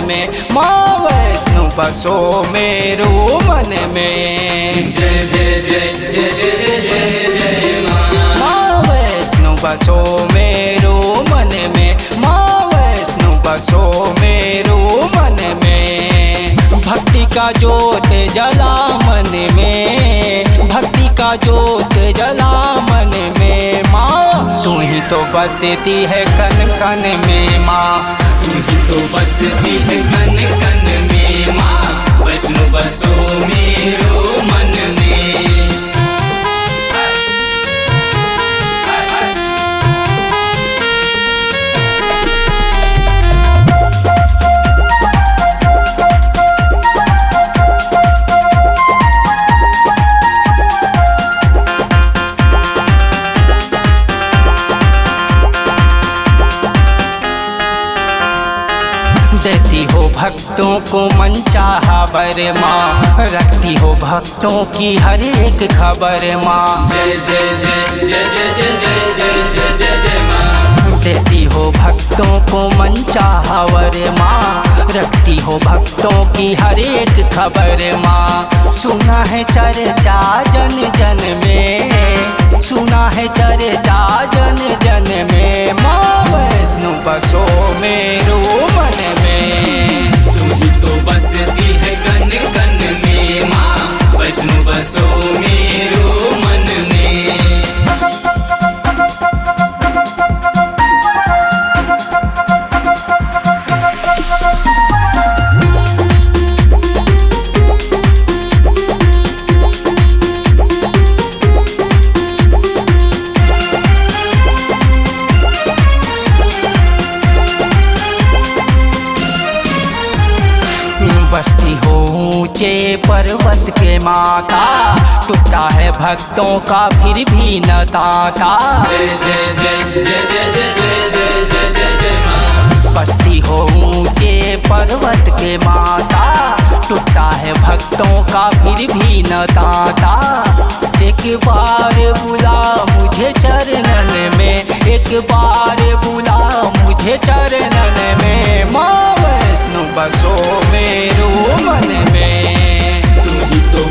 में, माँ वैष्णो बसो मेरो मन में। जय जय जय जय जय जय जय माँ वैष्णो बसो मेरो मन में, माँ वैष्णो बसो मेरो मन में। भक्ति का जोत जला मन में, भक्ति का जोत जला मन में। माँ तू ही तो बसती है कन कन में, माँ तू ही तो बसती है कन कन में, माँ वैष्णो बसो मेरो मन में। देती हो भक्तों को मनचाहा वर माँ, रखती हो भक्तों की हर एक खबर माँ। जय जय जय जय जय जय जय जय जय जय जय माँ। देती हो भक्तों को मनचाहा वर माँ, रखती हो भक्तों की हर एक खबर माँ। सुना है चर्चा जन जन में, सुना है चर्चा जन जन में। माँ वैष्णो बसो मेरो मन में, तू ही तो बसती है कन कन में, माँ वैष्णो बसो मेरो मन में। बसती हो ऊंचे पर्वत के माता, टूटा है भक्तों का फिर भी न ताता। जय जय जय जय जय जय जय जय जय जय जय माँ। बसती हो ऊंचे पर्वत के माता, टूटा है भक्तों का फिर भी न ताता। एक बार बुला मुझे चरणन में, एक बार बुला मुझे चरणन में। माँ वैष्णो बसो मेरो मन में, तू ही तो